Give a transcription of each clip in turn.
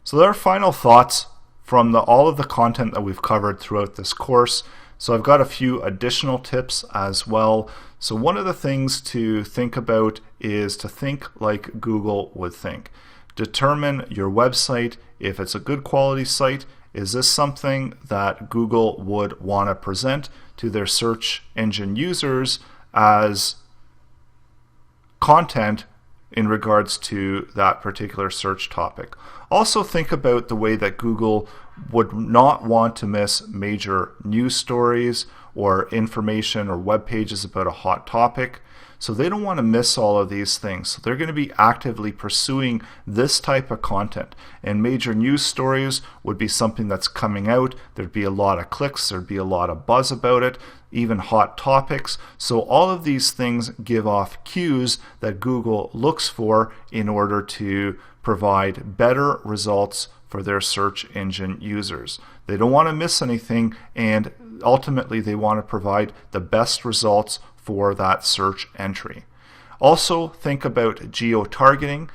So there are final thoughts from all of the content that we've covered throughout this course. So I've got a few additional tips as well. So one of the things to think about is to think like Google would think. Determine your website, if it's a good quality site, is this something that Google would want to present to their search engine users as content in regards to that particular search topic. Also think about the way that Google would not want to miss major news stories or information or web pages about a hot topic. So they don't want to miss all of these things. So they're going to be actively pursuing this type of content. And major news stories would be something that's coming out. There'd be a lot of clicks. There'd be a lot of buzz about it, even hot topics. So all of these things give off cues that Google looks for in order to provide better results for their search engine users. They don't want to miss anything, and ultimately they want to provide the best results for that search entry. Also think about geo-targeting.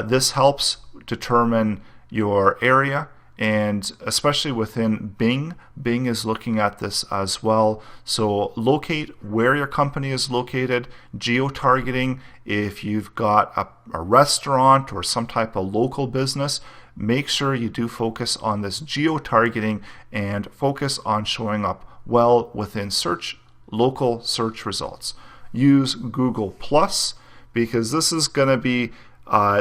This helps determine your area, and especially within Bing. Bing is looking at this as well. So locate where your company is located. Geo-targeting, if you've got a restaurant or some type of local business, make sure you do focus on this geo-targeting and focus on showing up well within local search results. Use Google Plus, because this is going to be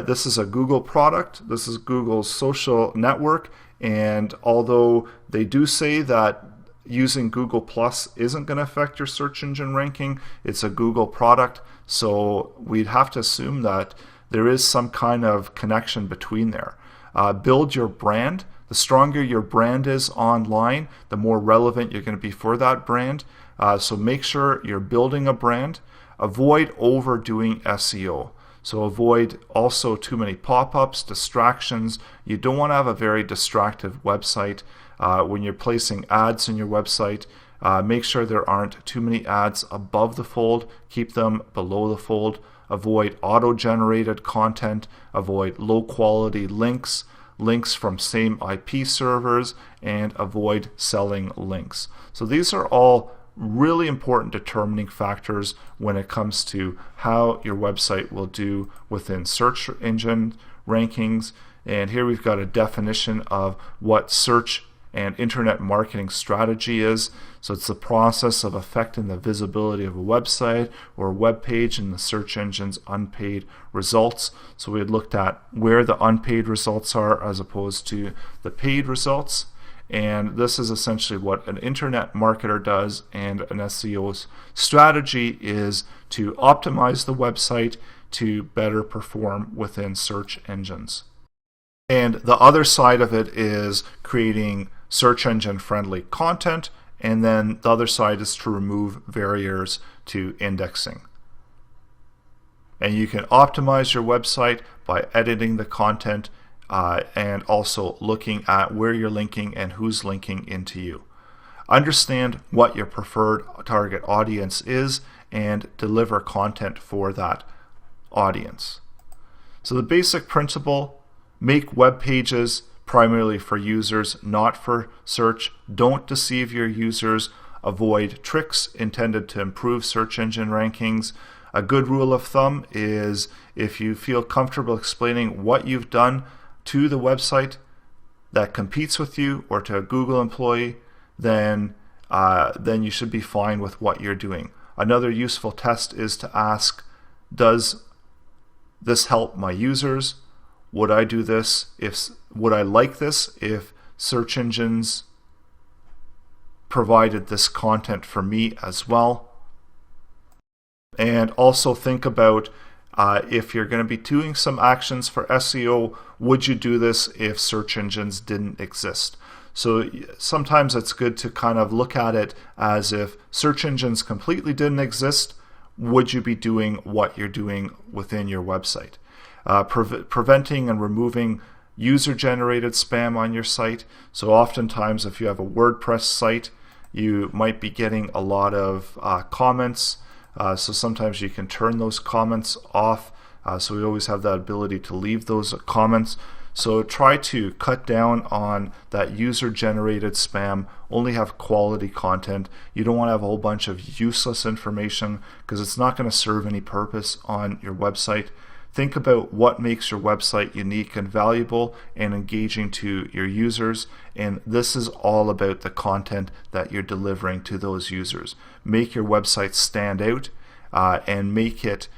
this is a Google product. This is Google's social network, and although they do say that using Google Plus isn't going to affect your search engine ranking, it's a Google product, so we'd have to assume that there is some kind of connection between there. Build your brand. The stronger your brand is online, the more relevant you're going to be for that brand. So make sure you're building a brand. Avoid overdoing SEO. So avoid also too many pop-ups, distractions. You don't want to have a very distractive website. When you're placing ads in your website, make sure there aren't too many ads above the fold. Keep them below the fold. Avoid auto-generated content. Avoid low-quality links from same IP servers, and avoid selling links. So these are all really important determining factors when it comes to how your website will do within search engine rankings. And here we've got a definition of what search and internet marketing strategy is. So it's the process of affecting the visibility of a website or a web page in the search engine's unpaid results. So we had looked at where the unpaid results are as opposed to the paid results. And this is essentially what an internet marketer does, and an SEO's strategy is to optimize the website to better perform within search engines. And the other side of it is creating search engine friendly content, and then the other side is to remove barriers to indexing. And you can optimize your website by editing the content and also looking at where you're linking and who's linking into you. Understand what your preferred target audience is and deliver content for that audience. So the basic principle: make web pages primarily for users, not for search. Don't deceive your users. Avoid tricks intended to improve search engine rankings. A good rule of thumb is, if you feel comfortable explaining what you've done to the website that competes with you or to a Google employee, then you should be fine with what you're doing. Another useful test is to ask, does this help my users? Would I do this would I like this if search engines provided this content for me as well? And also think about if you're going to be doing some actions for SEO, would you do this if search engines didn't exist? So sometimes it's good to kind of look at it as if search engines completely didn't exist, would you be doing what you're doing within your website? Preventing and removing user-generated spam on your site. So oftentimes if you have a WordPress site, you might be getting a lot of comments. So sometimes you can turn those comments off. So we always have that ability to leave those comments. So try to cut down on that user-generated spam. Only have quality content. You don't want to have a whole bunch of useless information because it's not going to serve any purpose on your website. Think about what makes your website unique and valuable and engaging to your users, and this is all about the content that you're delivering to those users. Make your website stand out and make it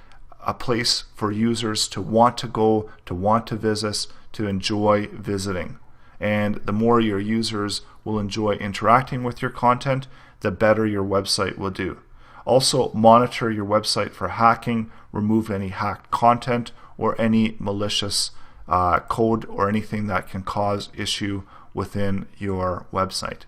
a place for users to want to go, to want to visit, to enjoy visiting. And the more your users will enjoy interacting with your content, the better your website will do. Also, monitor your website for hacking, remove any hacked content or any malicious code or anything that can cause issue within your website.